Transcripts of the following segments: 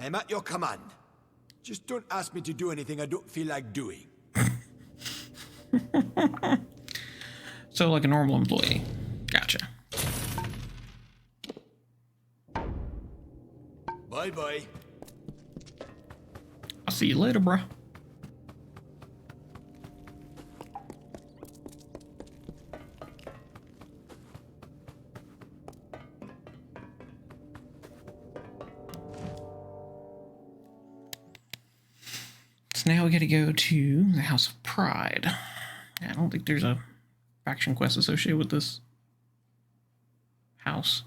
I'm at your command. Just don't ask me to do anything I don't feel like doing. So like a normal employee. Gotcha. Bye-bye. I'll see you later, bruh. So now we gotta go to the House of Pride. I don't think there's a faction quest associated with this house.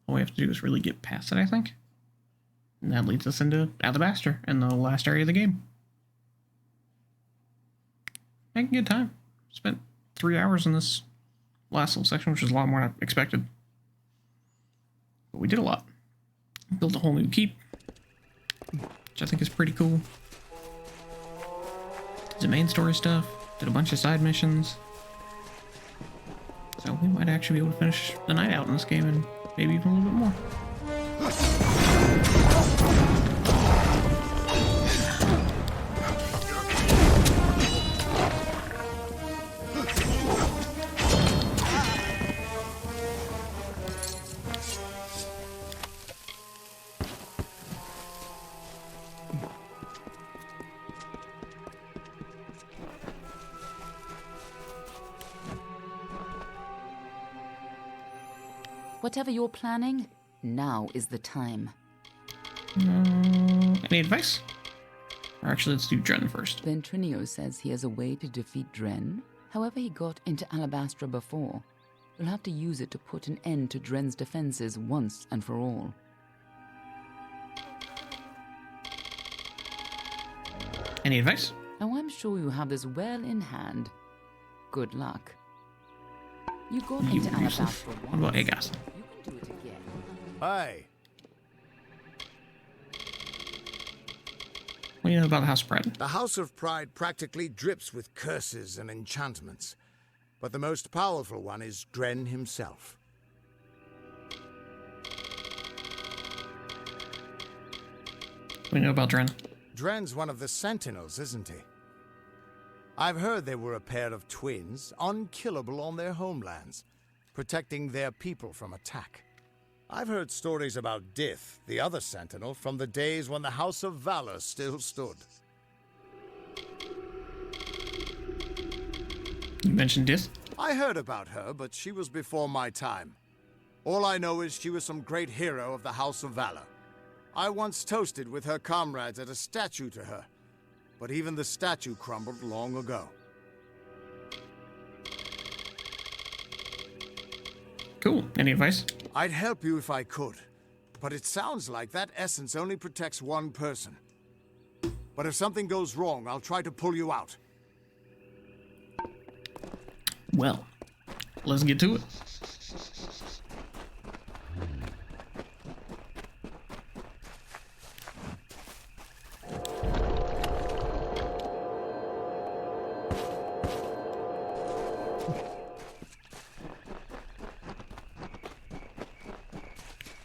All we have to do is really get past it, I think. And that leads us into Alabaster in the last area of the game. Making good time. Spent 3 hours in this last little section, which is a lot more than I expected. But we did a lot. Built a whole new keep, which I think is pretty cool. Did the main story stuff. Did a bunch of side missions. So we might actually be able to finish the night out in this game and maybe even a little bit more. Whatever you're planning, now is the time. Any advice? Or actually, let's do Dren first. Ventrinio says he has a way to defeat Dren. However he got into Alabastra before. You'll have to use it to put an end to Dren's defenses once and for all. Any advice? Now I'm sure you have this well in hand. Good luck. You got into Alabastra once. What about Agas? You can do it again. Hi. What do you know about the House of Pride? The House of Pride practically drips with curses and enchantments. But the most powerful one is Dren himself. What do you know about Dren? Dren's one of the Sentinels, isn't he? I've heard they were a pair of twins, unkillable on their homelands, protecting their people from attack. I've heard stories about Dith, the other Sentinel, from the days when the House of Valor still stood. You mentioned Dith? I heard about her, but she was before my time. All I know is she was some great hero of the House of Valor. I once toasted with her comrades at a statue to her, but even the statue crumbled long ago. Cool. Any advice? I'd help you if I could, but it sounds like that essence only protects one person. But if something goes wrong, I'll try to pull you out. Well, let's get to it.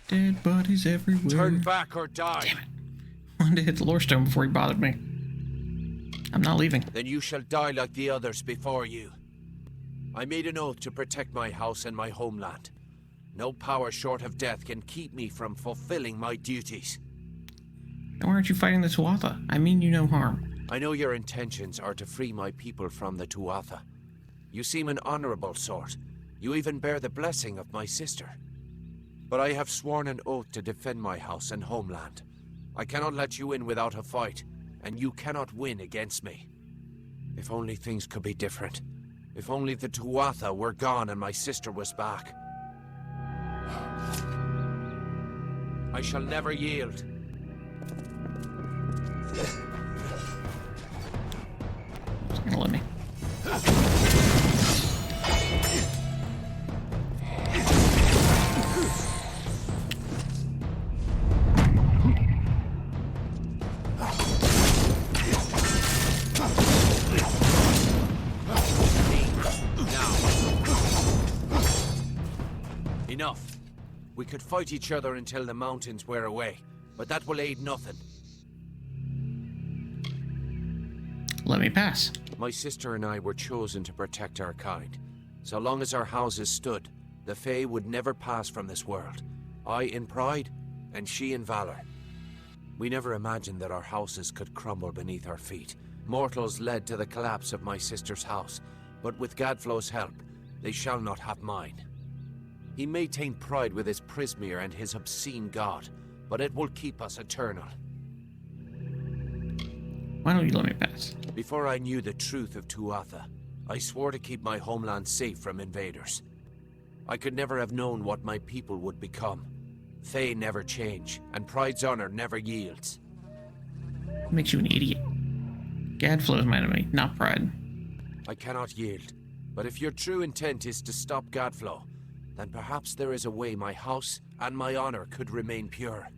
Dead bodies everywhere. Turn back or die. Damn it. I wanted to hit the lore stone before he bothered me. I'm not leaving. Then you shall die like the others before you. I made an oath to protect my house and my homeland. No power short of death can keep me from fulfilling my duties. Why aren't you fighting the Tuatha? I mean you no harm. I know your intentions are to free my people from the Tuatha. You seem an honorable sort. You even bear the blessing of my sister. But I have sworn an oath to defend my house and homeland. I cannot let you in without a fight, and you cannot win against me. If only things could be different. If only the Tuatha were gone and my sister was back. I shall never yield. It's gonna let me. Enough. We could fight each other until the mountains wear away. but that will aid nothing. Let me pass. My sister and I were chosen to protect our kind. So long as our houses stood, the Fae would never pass from this world. I in pride, and she in valor. We never imagined that our houses could crumble beneath our feet. Mortals led to the collapse of my sister's house, but with Gadflow's help, they shall not have mine. He may taint pride with his Prismere and his obscene god, but it will keep us eternal. Why don't you let me pass? Before I knew the truth of Tuatha, I swore to keep my homeland safe from invaders. I could never have known what my people would become. Fae never change, and pride's honor never yields. Makes you an idiot. Gadflow is my enemy, not pride. I cannot yield, but if your true intent is to stop Gadflow, then perhaps there is a way my house and my honor could remain pure.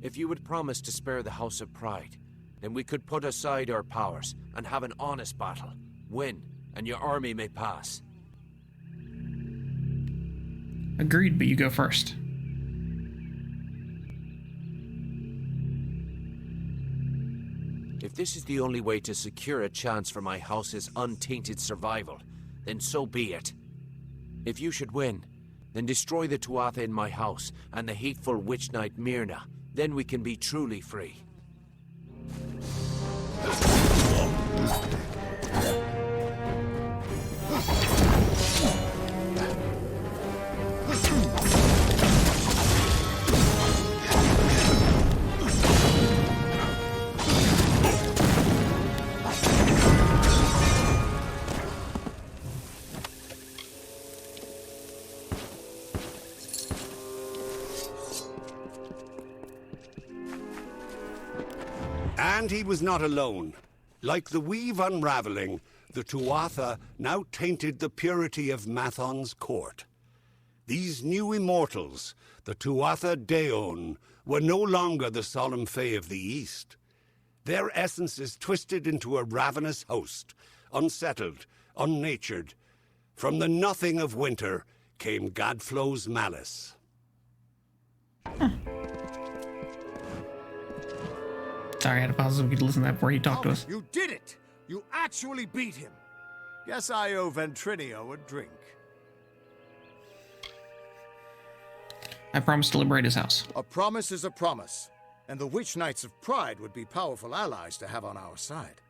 If you would promise to spare the House of Pride, then we could put aside our powers and have an honest battle. Win, and your army may pass. Agreed, but you go first. If this is the only way to secure a chance for my house's untainted survival, then so be it. If you should win, then destroy the Tuatha in my house and the hateful witch knight Myrna. Then we can be truly free. And he was not alone. Like the weave unraveling, the Tuatha now tainted the purity of Mathon's court. These new immortals, the Tuatha Daon, were no longer the solemn Fae of the East. Their essences twisted into a ravenous host, unsettled, unnatured. From the nothing of winter came Gadflow's malice. Sorry, I had to pause so we could listen to that before he talked to us. You did it! You actually beat him! Guess I owe Ventrinio a drink. I promised to liberate his house. A promise is a promise, and the Witch Knights of Pride would be powerful allies to have on our side.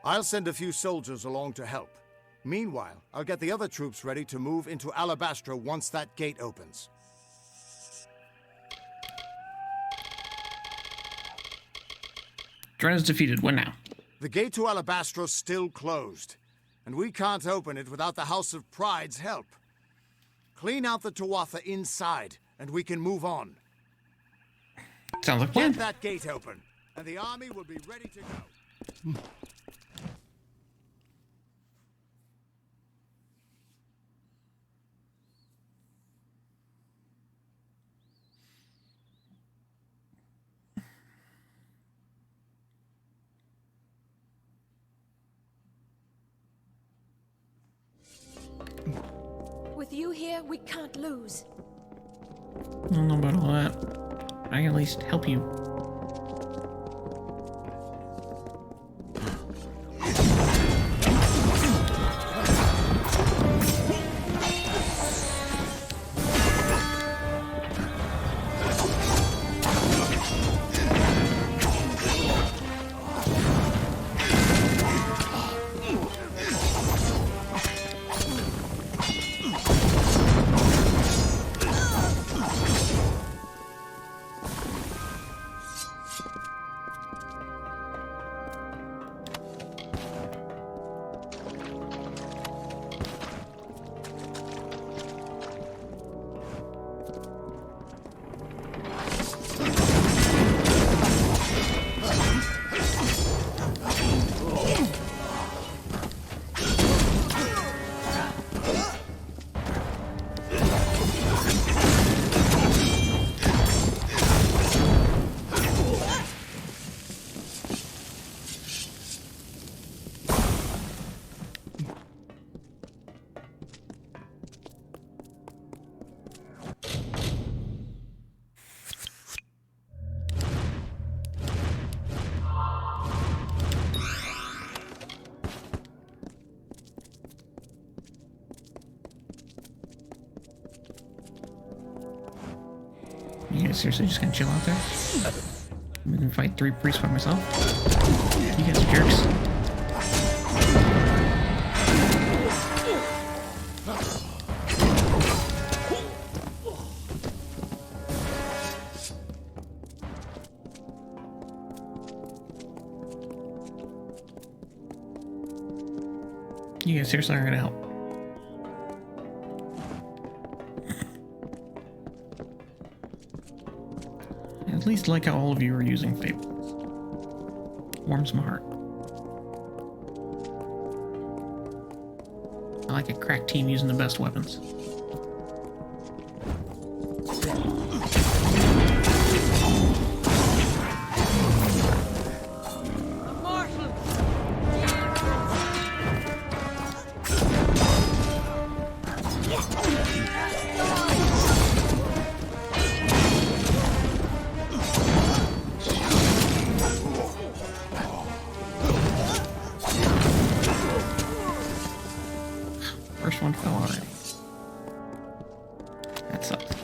I'll send a few soldiers along to help. Meanwhile, I'll get the other troops ready to move into Alabastra once that gate opens. Dren is defeated. When now? The gate to Alabastra's still closed, and we can't open it without the House of Pride's help. Clean out the Tuatha inside, and we can move on. Sounds like a plan. Get that gate open, and the army will be ready to go. With you here, we can't lose. I don't know about all that. I can at least help you. guys seriously just gonna chill out there? I'm gonna fight 3 priests by myself? You guys are jerks. You guys seriously aren't gonna help. I at least like how all of you are using fables. Warms my heart. I like a crack team using the best weapons. First one fell already. That sucks.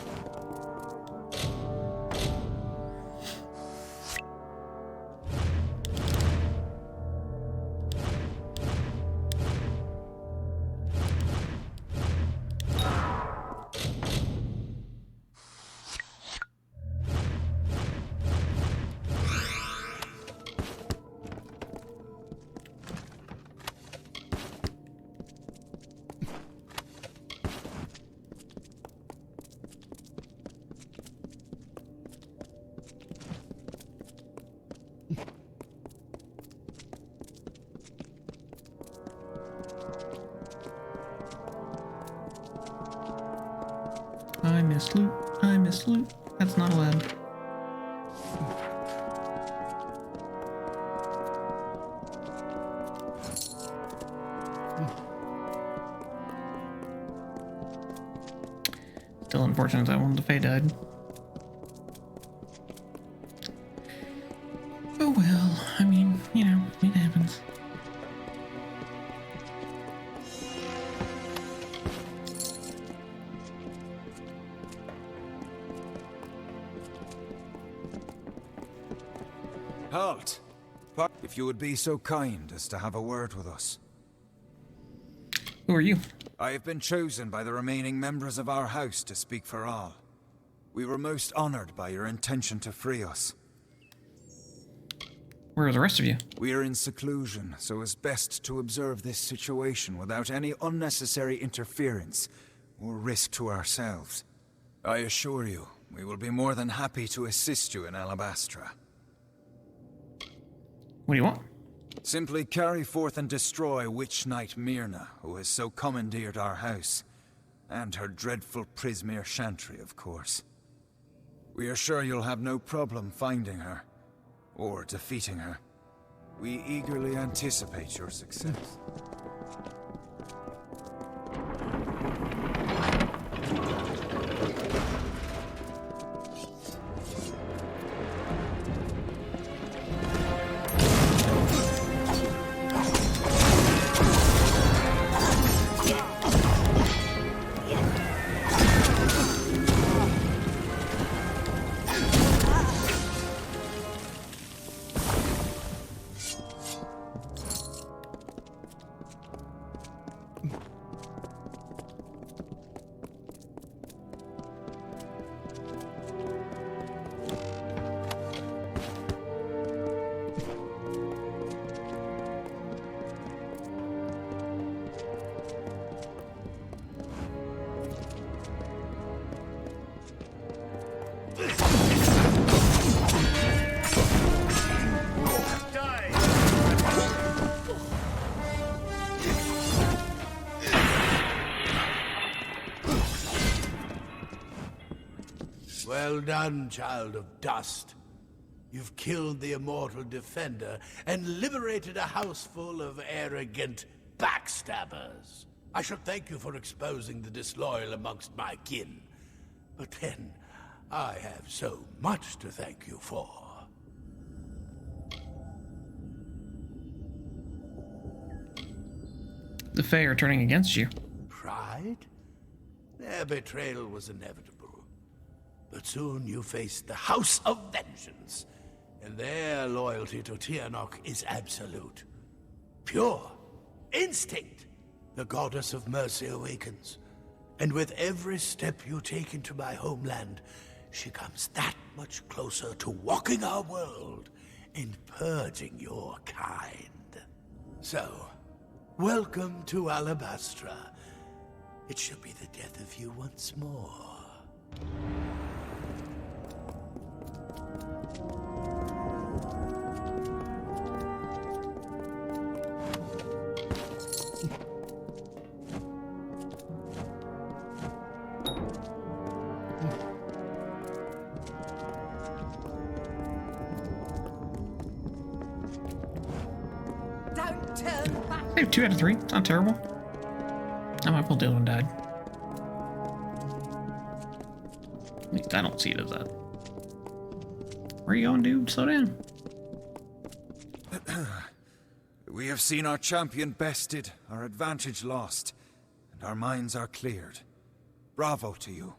I miss loot. I miss loot. That's not allowed. Still unfortunate that one of the Fae died. Oh well, I mean, you know, it happens. Halt! If you would be so kind as to have a word with us. Who are you? I have been chosen by the remaining members of our house to speak for all. We were most honored by your intention to free us. Where are the rest of you? We are in seclusion, so it's best to observe this situation without any unnecessary interference or risk to ourselves. I assure you, we will be more than happy to assist you in Alabastra. What do you want? Simply carry forth and destroy Witch Knight Myrna, who has so commandeered our house. And her dreadful Prismere Chantry, of course. We are sure you'll have no problem finding her, or defeating her. We eagerly anticipate your success. Well done, child of dust. You've killed the immortal defender and liberated a house full of arrogant backstabbers. I should thank you for exposing the disloyal amongst my kin. But then, I have so much to thank you for. The Fae are turning against you. Pride? Their betrayal was inevitable. But soon you face the House of Vengeance, and their loyalty to Tiernok is absolute. Pure. Instinct. The goddess of mercy awakens, and with every step you take into my homeland, she comes that much closer to walking our world and purging your kind. So, welcome to Alabastra. It shall be the death of you once more. Don't turn back. Hey, 2 out of 3. It's not terrible. I might pull the other one died. At least I don't see it as that. Where are you going, dude? Slow down. We have seen our champion bested, our advantage lost, and our minds are cleared. Bravo to you,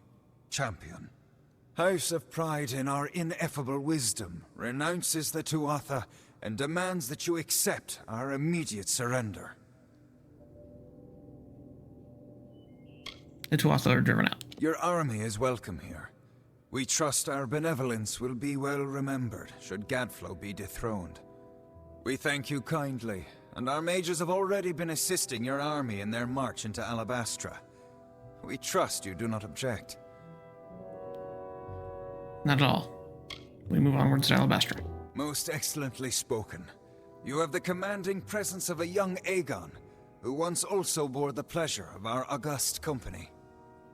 champion. House of Pride, in our ineffable wisdom, renounces the Tuatha and demands that you accept our immediate surrender. The Tuatha are driven out. Your army is welcome here. We trust our benevolence will be well remembered should Gadflow be dethroned. We thank you kindly, and our mages have already been assisting your army in their march into Alabastra. We trust you do not object. Not at all. We move onwards to Alabastra. Most excellently spoken. You have the commanding presence of a young Aegon, who once also bore the pleasure of our august company.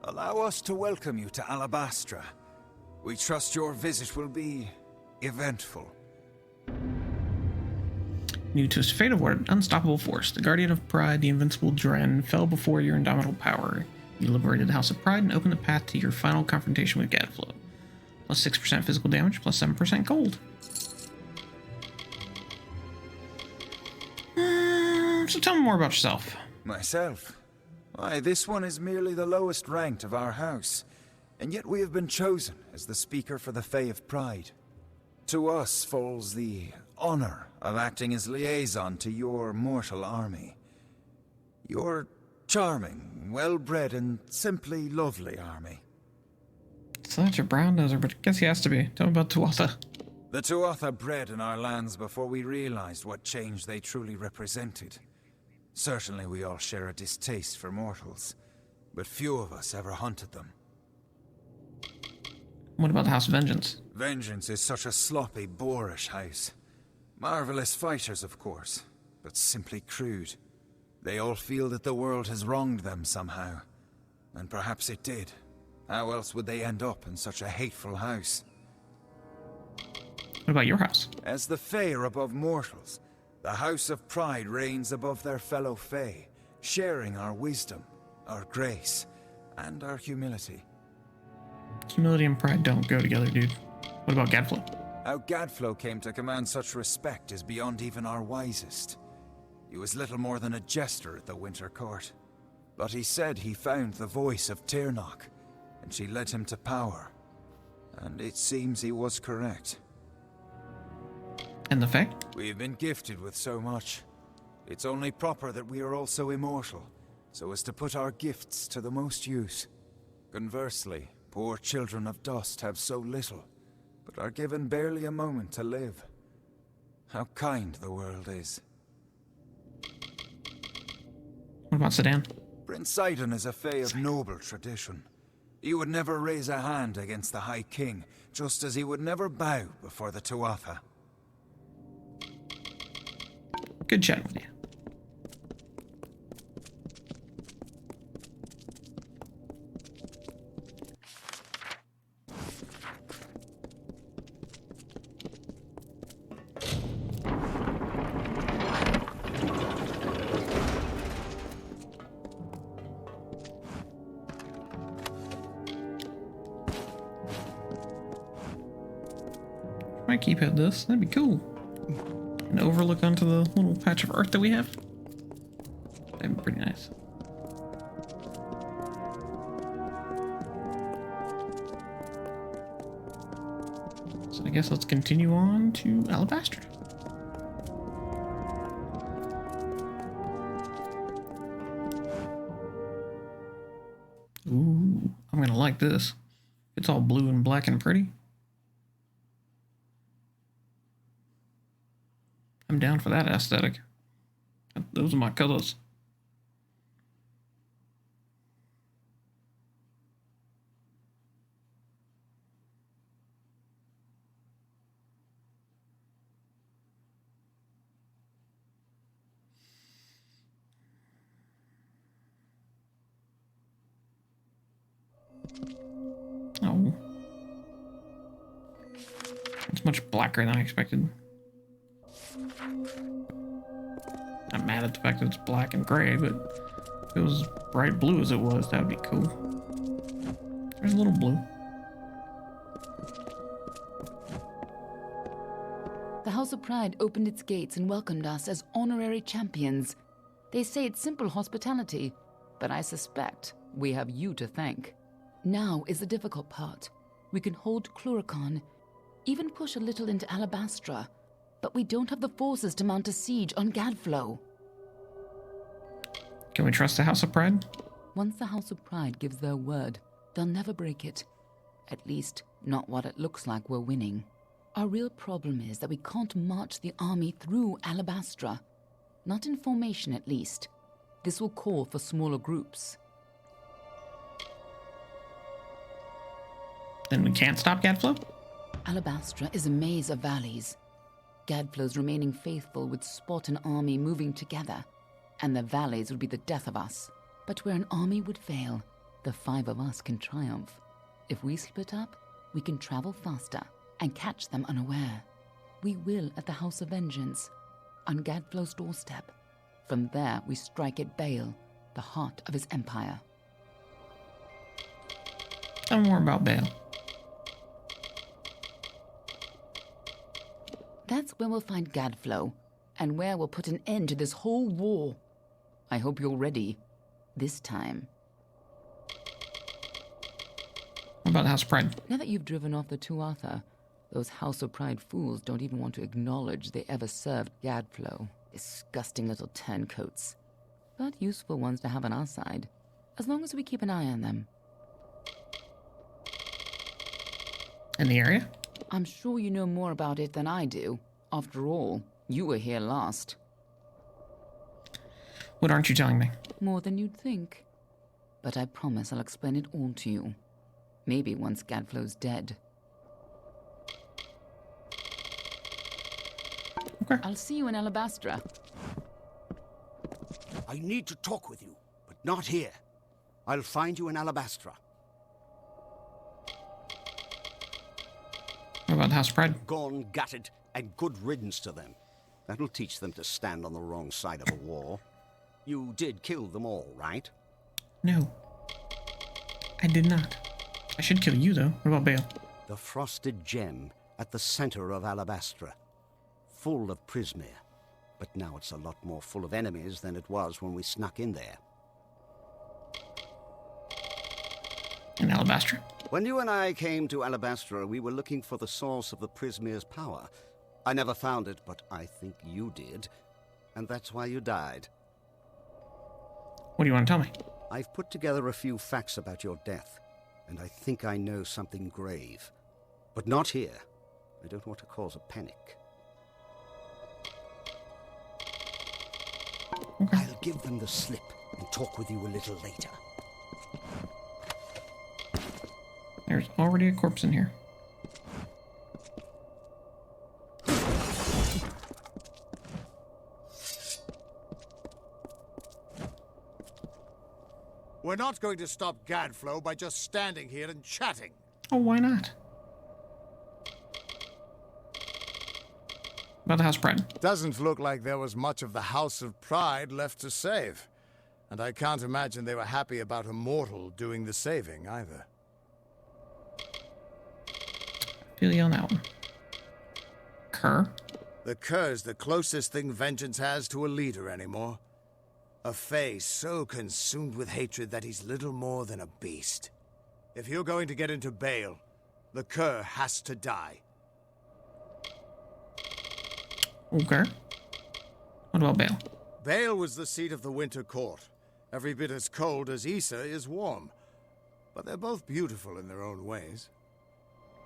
Allow us to welcome you to Alabastra. We trust your visit will be eventful. New to his fate of what unstoppable force, the Guardian of Pride, the invincible Dren, fell before your indomitable power. You liberated the House of Pride and opened the path to your final confrontation with Gadflow. Plus 6% physical damage, plus 7% gold. So tell me more about yourself. Myself? Why, this one is merely the lowest ranked of our house, and yet we have been chosen as the speaker for the Fae of Pride. To us falls the honor of acting as liaison to your mortal army. Your charming, well-bred, and simply lovely army. Such a brown noser, but I guess he has to be. Tell me about Tuatha. The Tuatha bred in our lands before we realized what change they truly represented. Certainly we all share a distaste for mortals, but few of us ever hunted them. What about the House of Vengeance? Vengeance is such a sloppy, boorish house. Marvelous fighters, of course, but simply crude. They all feel that the world has wronged them somehow. And perhaps it did. How else would they end up in such a hateful house? What about your house? As the Fae are above mortals, the House of Pride reigns above their fellow Fae, sharing our wisdom, our grace, and our humility. Humility and pride don't go together, dude. What about Gadflow? How Gadflow came to command such respect is beyond even our wisest. He was little more than a jester at the Winter Court. But he said he found the voice of Tiernok, and she led him to power. And it seems he was correct. And the Fae? We've been gifted with so much. It's only proper that we are also immortal, so as to put our gifts to the most use. Conversely, poor children of dust have so little, but are given barely a moment to live. How kind the world is. What about Sedan? Prince Sidon is a Fae of noble tradition. He would never raise a hand against the High King, just as he would never bow before the Tuatha. Good chatting with you. Might keep at this. That'd be cool. An overlook onto the little patch of earth that we have. That'd be pretty nice. guess let's continue on to Alabaster. Ooh, I'm gonna like this. It's all blue and black and pretty. I'm down for that aesthetic. Those are my colors. Oh. It's much blacker than I expected. I'm mad at the fact that it's black and gray, but if it was bright blue as it was, that would be cool. There's a little blue. The House of Pride opened its gates and welcomed us as honorary champions. They say it's simple hospitality, but I suspect we have you to thank. Now is the difficult part. We can hold Cluracan, even push a little into Alabastra, but we don't have the forces to mount a siege on Gadflow. Can we trust the House of Pride? Once the House of Pride gives their word, they'll never break it. At least, not what it looks like we're winning. Our real problem is that we can't march the army through Alabastra. Not in formation, at least. This will call for smaller groups. Then we can't stop Gadflow? Alabastra is a maze of valleys. Gadflow's remaining faithful would spot an army moving together, and the valleys would be the death of us. But where an army would fail, the 5 of us can triumph. If we split up, we can travel faster and catch them unaware. We will at the House of Vengeance, on Gadflow's doorstep. From there, we strike at Bale, the heart of his empire. Tell me more about Bale. That's where we'll find Gadflow, and where we'll put an end to this whole war. I hope you're ready. This time. What about House of Pride? Now that you've driven off the Tuatha, those House of Pride fools don't even want to acknowledge they ever served Gadflow. Disgusting little turncoats. But useful ones to have on our side, as long as we keep an eye on them. In the area? I'm sure you know more about it than I do. After all, you were here last. What aren't you telling me? More than you'd think. But I promise I'll explain it all to you. Maybe once Gadflow's dead. Okay. I'll see you in Alabastra. I need to talk with you, but not here. I'll find you in Alabastra. What about the House of Pride? Gone, gutted, and good riddance to them. That'll teach them to stand on the wrong side of a war. You did kill them all, right? No. I did not. I should kill you, though. What about Bale? The frosted gem at the center of Alabastra. Full of Prismere. But now it's a lot more full of enemies than it was when we snuck in there. In Alabastra? When you and I came to Alabastra, we were looking for the source of the Prismere's power. I never found it, but I think you did. And that's why you died. What do you want to tell me? I've put together a few facts about your death, and I think I know something grave. But not here. I don't want to cause a panic. Okay. I'll give them the slip and talk with you a little later. There's already a corpse in here. We're not going to stop Gadflow by just standing here and chatting. Oh, why not? About the House of Pride. Doesn't look like there was much of the House of Pride left to save. And I can't imagine they were happy about a mortal doing the saving, either. Feel you on that one. Kerr? The Kerr's the closest thing Vengeance has to a leader anymore. A Fae so consumed with hatred that he's little more than a beast. If you're going to get into Bale, the Kerr has to die. Okay. What about Bale? Bale was the seat of the Winter Court. Every bit as cold as Issa is warm. But they're both beautiful in their own ways.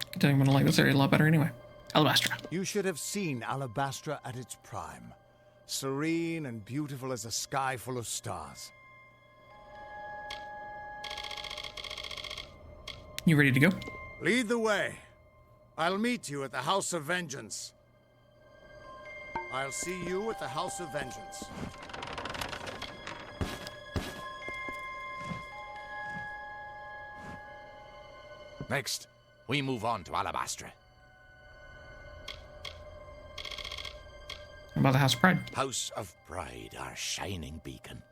I can tell you I'm gonna like this area a lot better anyway. Alabastra. You should have seen Alabastra at its prime. Serene and beautiful as a sky full of stars. You ready to go? Lead the way. I'll meet you at the House of Vengeance. I'll see you at the House of Vengeance. Next, we move on to Alabastra. How about the House of Pride? House of Pride, our shining beacon.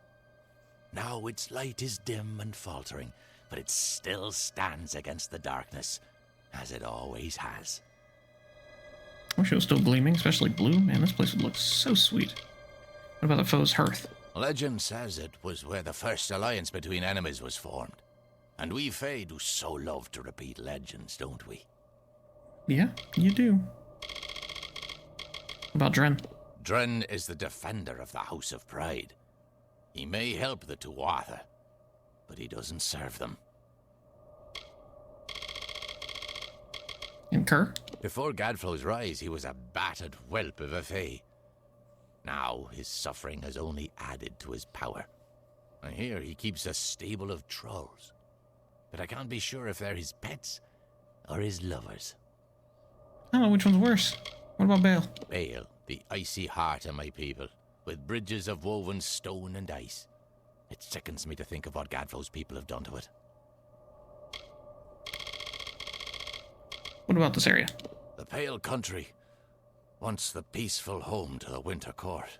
Now its light is dim and faltering, but it still stands against the darkness, as it always has. I wish it was still gleaming, especially blue. Man, this place would look so sweet. What about the foe's hearth? Legend says it was where the first alliance between enemies was formed. And we Fae do so love to repeat legends, don't we? Yeah, you do. What about Dren? Dren is the defender of the House of Pride. He may help the Tuatha, but he doesn't serve them. And Kerr? Before Gadflow's rise, he was a battered whelp of a Fae. Now, his suffering has only added to his power. I hear he keeps a stable of trolls. But I can't be sure if they're his pets or his lovers. I don't know which one's worse. What about Bale? Bale, the icy heart of my people, with bridges of woven stone and ice. It sickens me to think of what Gadflow's people have done to it. What about this area? The Pale Country, once the peaceful home to the Winter Court.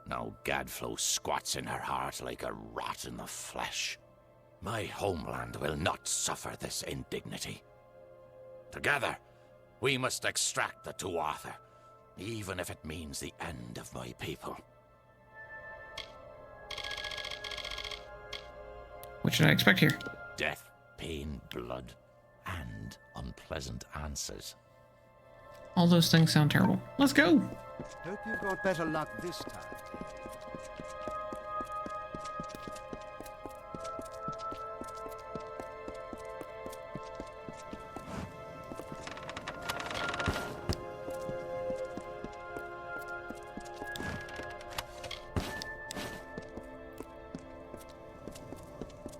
Now Gadflow squats in her heart like a rat in the flesh. My homeland will not suffer this indignity. Together, we must extract the Tuatha, even if it means the end of my people. What should I expect here? Death, pain, blood, and unpleasant answers. All those things sound terrible. Let's go! Hope you got better luck this time.